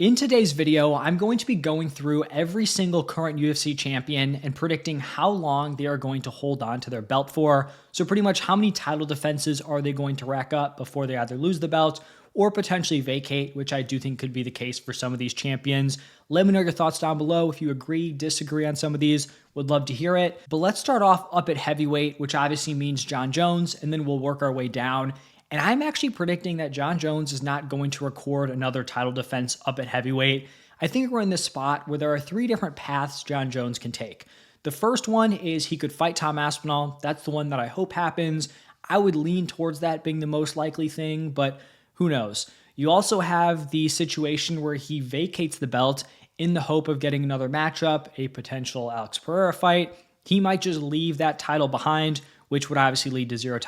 In today's video, I'm going to be going through every single current UFC champion and predicting how long they are going to hold on to their belt for. So pretty much how many title defenses are they going to rack up before they either lose the belt or potentially vacate, which I do think could be the case for some of these champions. Let me know your thoughts down below. If you agree, disagree on some of these, would love to hear it. But let's start off up at heavyweight, which obviously means Jon Jones, and then we'll work our way down. And I'm actually predicting that Jon Jones is not going to record another title defense up at heavyweight. I think we're in this spot where there are three different paths Jon Jones can take. The first one is he could fight Tom Aspinall. That's the one that I hope happens. I would lean towards that being the most likely thing, but who knows? You also have the situation where he vacates the belt in the hope of getting another matchup, a potential Alex Pereira fight. He might just leave that title behind, which would obviously lead to zero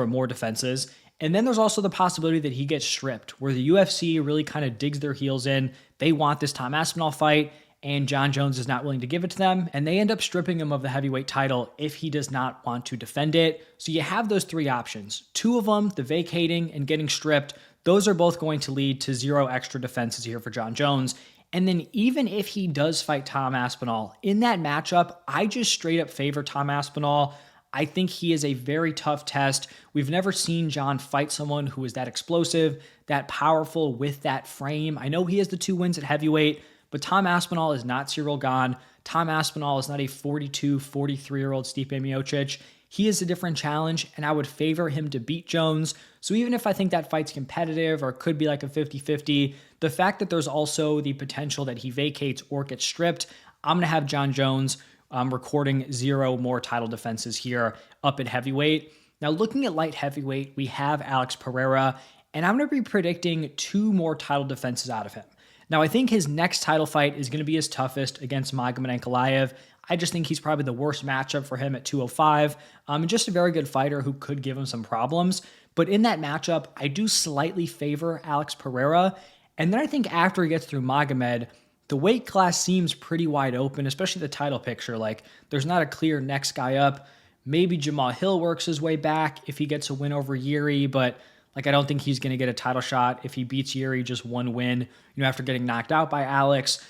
more defenses. And then there's also the possibility that he gets stripped, where the UFC really kind of digs their heels in. They want this Tom Aspinall fight, and Jon Jones is not willing to give it to them, and they end up stripping him of the heavyweight title if he does not want to defend it. So you have those three options. Two of them, the vacating and getting stripped, those are both going to lead to zero extra defenses here for Jon Jones. And then even if he does fight Tom Aspinall, in that matchup, I just straight up favor Tom Aspinall. I think he is a very tough test. We've never seen Jon fight someone who is that explosive, that powerful with that frame. I know he has the 2 wins at heavyweight, but Tom Aspinall is not Cyril Gane. Tom Aspinall is not a 42, 43-year-old Stipe Miocic. He is a different challenge, and I would favor him to beat Jones. So even if I think that fight's competitive or could be like a 50-50, the fact that there's also the potential that he vacates or gets stripped, I'm going to have Jon Jones recording zero more title defenses here up at heavyweight. Now, looking at light heavyweight, we have Alex Pereira, and I'm going to be predicting 2 more title defenses out of him. Now, I think his next title fight is going to be his toughest against Magomed Ankalaev. I just think he's probably the worst matchup for him at 205, and just a very good fighter who could give him some problems. But in that matchup, I do slightly favor Alex Pereira, and then I think after he gets through Magomed, the weight class seems pretty wide open, especially the title picture. Like, there's not a clear next guy up. Maybe Jamal Hill works his way back if he gets a win over Yuri, but I don't think he's going to get a title shot if he beats Yuri, just 1 win, after getting knocked out by Alex.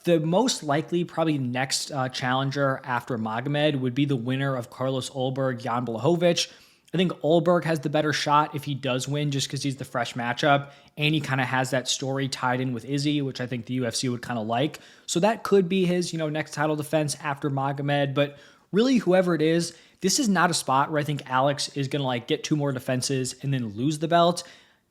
The most likely, probably next challenger after Magomed would be the winner of Carlos Ulberg, Jan Blachowicz. I think Ulberg has the better shot if he does win, just because he's the fresh matchup, and he kind of has that story tied in with Izzy, which I think the UFC would kind of like. So that could be his, next title defense after Magomed. But really, whoever it is, this is not a spot where I think Alex is going to get 2 more defenses and then lose the belt.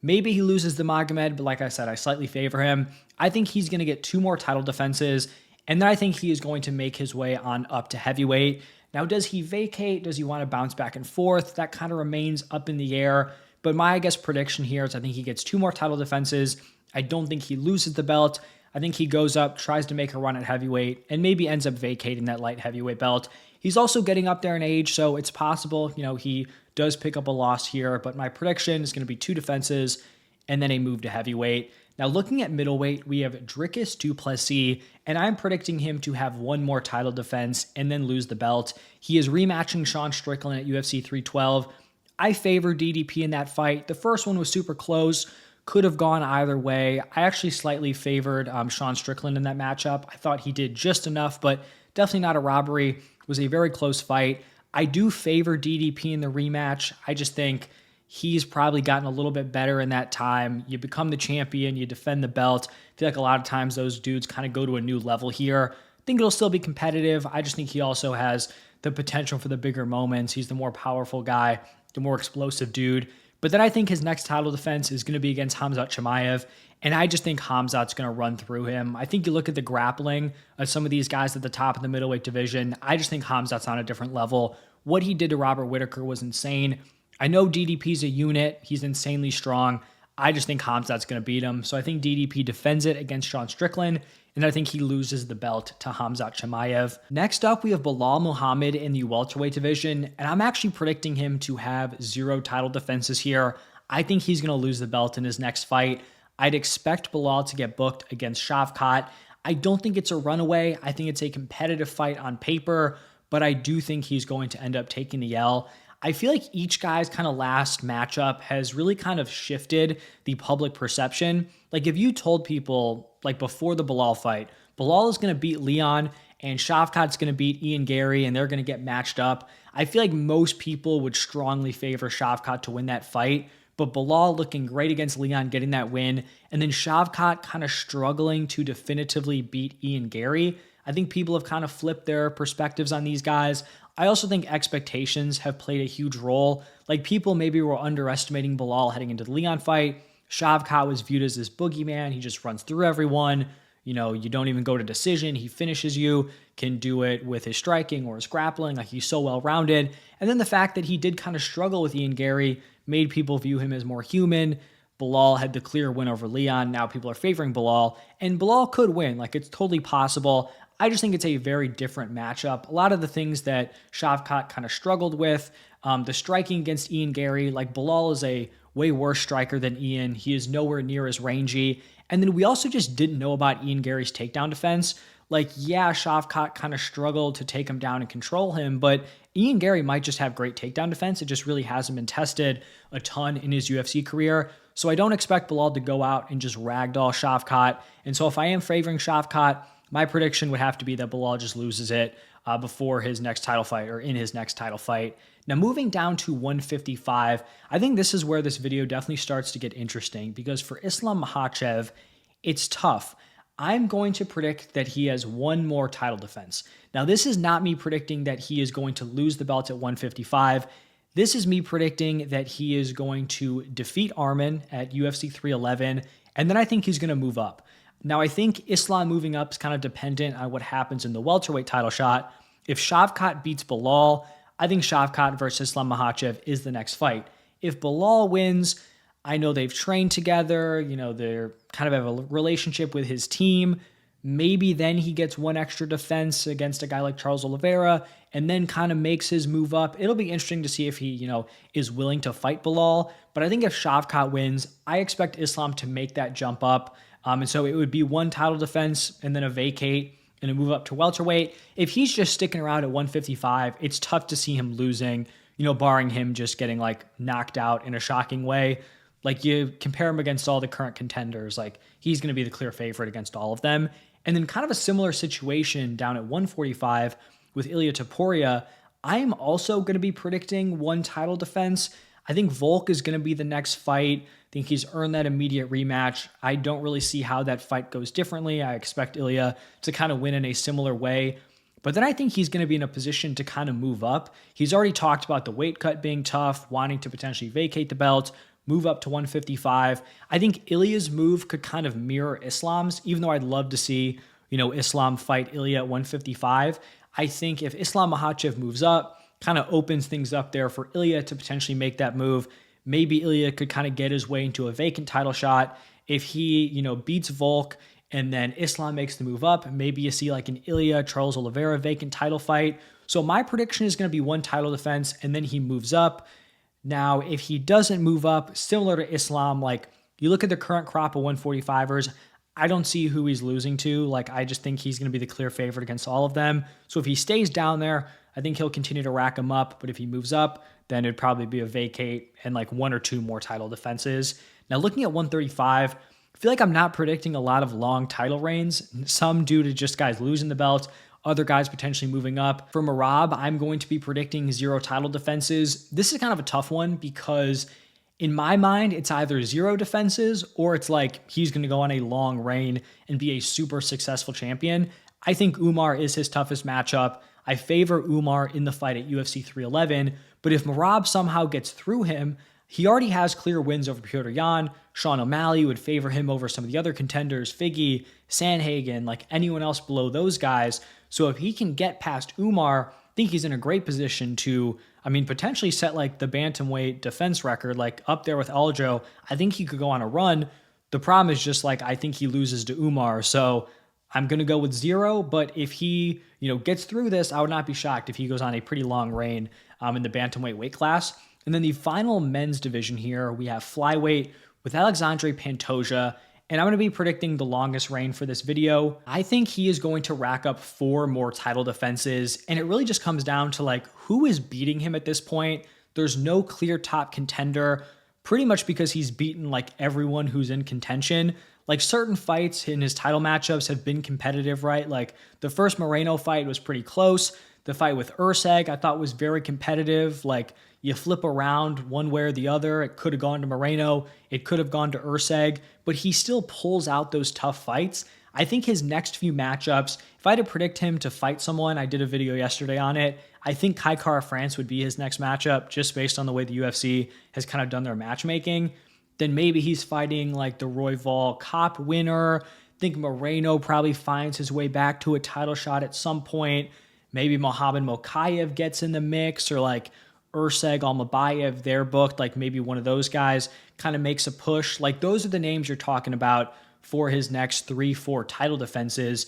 Maybe he loses the Magomed, but like I said, I slightly favor him. I think he's going to get 2 more title defenses, and then I think he is going to make his way on up to heavyweight. Now, does he vacate? Does he want to bounce back and forth? That kind of remains up in the air. But my, prediction here is I think he gets 2 more title defenses. I don't think he loses the belt. I think he goes up, tries to make a run at heavyweight, and maybe ends up vacating that light heavyweight belt. He's also getting up there in age, so it's possible, he does pick up a loss here. But my prediction is going to be 2 defenses and then a move to heavyweight. Now, looking at middleweight, we have Dricus Du Plessis, and I'm predicting him to have 1 more title defense and then lose the belt. He is rematching Sean Strickland at UFC 312. I favor DDP in that fight. The first one was super close, could have gone either way. I actually slightly favored Sean Strickland in that matchup. I thought he did just enough, but definitely not a robbery. It was a very close fight. I do favor DDP in the rematch. I just think he's probably gotten a little bit better in that time. You become the champion, you defend the belt. I feel like a lot of times those dudes kind of go to a new level here. I think it'll still be competitive. I just think he also has the potential for the bigger moments. He's the more powerful guy, the more explosive dude. But then I think his next title defense is going to be against Khamzat Chimaev, and I just think Khamzat's going to run through him. I think you look at the grappling of some of these guys at the top of the middleweight division, I just think Khamzat's on a different level. What he did to Robert Whittaker was insane. I know DDP's a unit. He's insanely strong. I just think Khamzat's going to beat him. So I think DDP defends it against Sean Strickland, and I think he loses the belt to Khamzat Chimaev. Next up, we have Belal Muhammad in the welterweight division, and I'm actually predicting him to have 0 title defenses here. I think he's going to lose the belt in his next fight. I'd expect Belal to get booked against Shavkat. I don't think it's a runaway. I think it's a competitive fight on paper, but I do think he's going to end up taking the L. I feel like each guy's kind of last matchup has really kind of shifted the public perception. Like if you told people like before the Belal fight, Belal is going to beat Leon and Shavkat's going to beat Ian Gary and they're going to get matched up, I feel like most people would strongly favor Shavkat to win that fight. But Belal looking great against Leon, getting that win, and then Shavkat kind of struggling to definitively beat Ian Gary. I think people have kind of flipped their perspectives on these guys. I also think expectations have played a huge role. Like people maybe were underestimating Belal heading into the Leon fight. Shavkat was viewed as this boogeyman. He just runs through everyone. You know, you don't even go to decision. He finishes you, can do it with his striking or his grappling. Like he's so well-rounded. And then the fact that he did kind of struggle with Ian Gary made people view him as more human. Belal had the clear win over Leon. Now people are favoring Belal. And Belal could win. Like it's totally possible. I just think it's a very different matchup. A lot of the things that Shavkat kind of struggled with, the striking against Ian Gary, like Belal is a way worse striker than Ian. He is nowhere near as rangy. And then we also just didn't know about Ian Gary's takedown defense. Like, yeah, Shavkat kind of struggled to take him down and control him, but Ian Gary might just have great takedown defense. It just really hasn't been tested a ton in his UFC career. So I don't expect Belal to go out and just ragdoll Shavkat. And so if I am favoring Shavkat, my prediction would have to be that Belal just loses it before his next title fight or in his next title fight. Now, moving down to 155, I think this is where this video definitely starts to get interesting because for Islam Makhachev, it's tough. I'm going to predict that he has one more title defense. Now, this is not me predicting that he is going to lose the belt at 155. This is me predicting that he is going to defeat Arman at UFC 311, and then I think he's going to move up. Now, I think Islam moving up is kind of dependent on what happens in the welterweight title shot. If Shavkat beats Belal, I think Shavkat versus Islam Makhachev is the next fight. If Belal wins, I know they've trained together, you know, they're kind of have a relationship with his team. Maybe then he gets one extra defense against a guy like Charles Oliveira and then kind of makes his move up. It'll be interesting to see if he, you know, is willing to fight Belal. But I think if Shavkat wins, I expect Islam to make that jump up. And so it would be one title defense and then a vacate and a move up to welterweight. If he's just sticking around at 155, it's tough to see him losing, you know, barring him just getting like knocked out in a shocking way. Like you compare him against all the current contenders, like he's going to be the clear favorite against all of them. And then kind of a similar situation down at 145 with Ilia Topuria. I'm also going to be predicting one title defense. I think Volk is going to be the next fight. I think he's earned that immediate rematch. I don't really see how that fight goes differently. I expect Ilia to kind of win in a similar way. But then I think he's going to be in a position to kind of move up. He's already talked about the weight cut being tough, wanting to potentially vacate the belt, move up to 155. I think Ilia's move could kind of mirror Islam's, even though I'd love to see, you know, Islam fight Ilia at 155. I think if Islam Makhachev moves up, kind of opens things up there for Ilia to potentially make that move. Maybe Ilia could kind of get his way into a vacant title shot. If he, you know, beats Volk and then Islam makes the move up, maybe you see like an Ilia Charles Oliveira vacant title fight. So my prediction is going to be one title defense and then he moves up. Now, if he doesn't move up, similar to Islam, like you look at the current crop of 145ers, I don't see who he's losing to. Like, I just think he's going to be the clear favorite against all of them. So if he stays down there, I think he'll continue to rack him up. But if he moves up, then it'd probably be a vacate and like one or two more title defenses. Now, looking at 135, I feel like I'm not predicting a lot of long title reigns, some due to just guys losing the belt, other guys potentially moving up. For Merab, I'm going to be predicting 0 title defenses. This is kind of a tough one because in my mind, it's either 0 defenses or it's like he's going to go on a long reign and be a super successful champion. I think Umar is his toughest matchup. I favor Umar in the fight at UFC 311, but if Merab somehow gets through him, he already has clear wins over Petr Yan. Sean O'Malley would favor him over some of the other contenders, Figgy, Sandhagen, like anyone else below those guys. So if he can get past Umar, I think he's in a great position to, I mean, potentially set like the bantamweight defense record, like up there with Aljo. I think he could go on a run. The problem is just like, I think he loses to Umar. So I'm going to go with 0, but if he, you know, gets through this, I would not be shocked if he goes on a pretty long reign in the bantamweight weight class. And then the final men's division here, we have flyweight with Alexandre Pantoja, and I'm going to be predicting the longest reign for this video. I think he is going to rack up 4 more title defenses, and it really just comes down to like who is beating him at this point. there's no clear top contender, pretty much because he's beaten like everyone who's in contention. Like certain fights in his title matchups have been competitive, right? Like the first Moreno fight was pretty close. The fight with Urseg I thought was very competitive. Like you flip around one way or the other. It could have gone to Moreno. It could have gone to Urseg, but he still pulls out those tough fights. I think his next few matchups, if I had to predict him to fight someone, I did a video yesterday on it. I think Kai Kara France would be his next matchup just based on the way the UFC has kind of done their matchmaking. Then maybe he's fighting like the Royval Cop winner. I think Moreno probably finds his way back to a title shot at some point. Maybe Mohamed Mokaev gets in the mix, or like Urseg Almabayev, they're booked. Like maybe one of those guys kind of makes a push. Like those are the names you're talking about for his next 3-4 title defenses.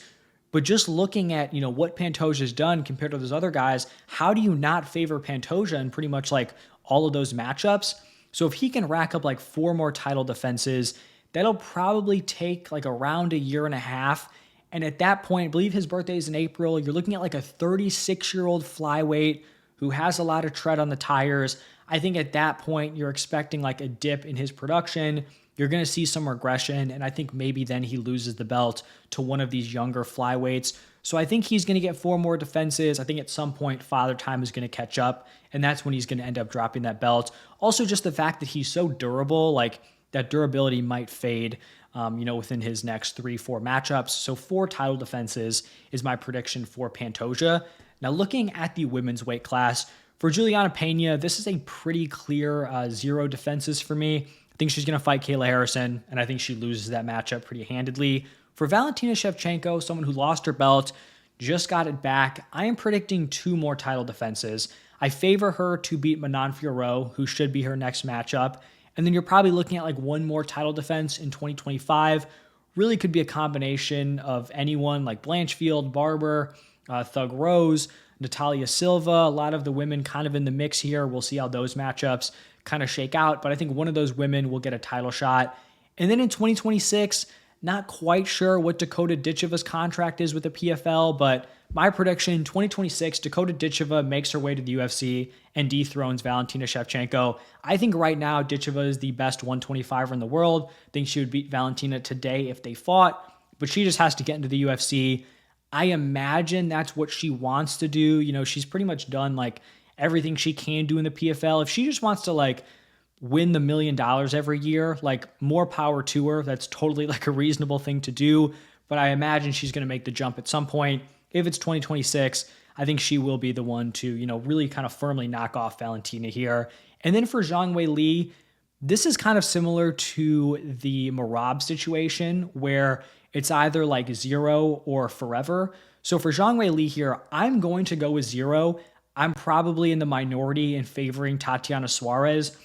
But just looking at, what Pantoja's done compared to those other guys, how do you not favor Pantoja in pretty much like all of those matchups? So if he can rack up like 4 more title defenses, that'll probably take like around a year and a half. And at that point, I believe his birthday is in April. You're looking at like a 36-year-old flyweight who has a lot of tread on the tires. I think at that point, you're expecting like a dip in his production. You're going to see some regression, and I think maybe then he loses the belt to one of these younger flyweights. So I think he's going to get 4 more defenses. I think at some point Father Time is going to catch up, and that's when he's going to end up dropping that belt. Also, just the fact that he's so durable, like that durability might fade, within his next 3-4 matchups. So 4 title defenses is my prediction for Pantoja. Now, looking at the women's weight class, for Julianna Pena, this is a pretty clear 0 defenses for me. I think she's going to fight Kayla Harrison, and I think she loses that matchup pretty handedly. For Valentina Shevchenko, someone who lost her belt, just got it back, I am predicting 2 more title defenses. I favor her to beat Manon Fiorot, who should be her next matchup. And then you're probably looking at like 1 more title defense in 2025. Really could be a combination of anyone like Blanchfield, Barber, Thug Rose, Natalia Silva. A lot of the women kind of in the mix here. We'll see how those matchups kind of shake out, but I think one of those women will get a title shot. And then in 2026, not quite sure what Dakota Ditcheva's contract is with the PFL, but my prediction, 2026, Dakota Ditcheva makes her way to the UFC and dethrones Valentina Shevchenko. I think right now Ditcheva is the best 125er in the world. I think she would beat Valentina today if they fought, but she just has to get into the UFC. I imagine that's what she wants to do. She's pretty much done like everything she can do in the PFL. If she just wants to like win the $1 million every year, like more power to her. That's totally like a reasonable thing to do. But I imagine she's going to make the jump at some point. If it's 2026, I think she will be the one to, really kind of firmly knock off Valentina here. And then for Zhang Weili, this is kind of similar to the Merab situation where it's either like 0 or forever. So for Zhang Weili here, I'm going to go with 0. I'm probably in the minority in favoring Tatiana Suarez.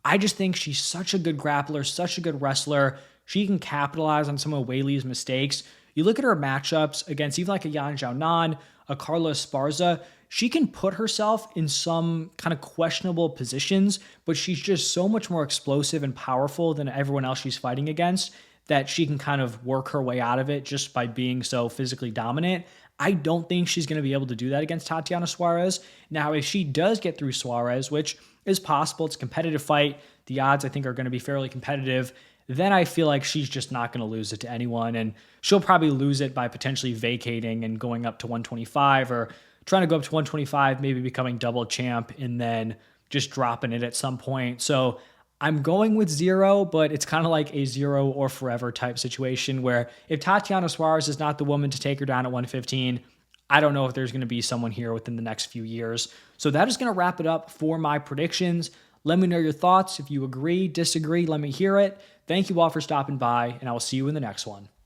I just think she's such a good grappler, such a good wrestler. She can capitalize on some of Weili's mistakes. You look at her matchups against even like a Yan Xiaonan, a Carla Esparza, she can put herself in some kind of questionable positions, but she's just so much more explosive and powerful than everyone else she's fighting against that she can kind of work her way out of it just by being so physically dominant. I don't think she's going to be able to do that against Tatiana Suarez. Now, if she does get through Suarez, which is possible, it's a competitive fight, the odds I think are going to be fairly competitive, then I feel like she's just not going to lose it to anyone, and she'll probably lose it by potentially vacating and going up to 125 or trying to go up to 125, maybe becoming double champ and then just dropping it at some point. So I'm going with 0, but it's kind of like a 0 or forever type situation where if Tatiana Suarez is not the woman to take her down at 115, I don't know if there's going to be someone here within the next few years. So that is going to wrap it up for my predictions. Let me know your thoughts. If you agree, disagree, let me hear it. Thank you all for stopping by, and I will see you in the next one.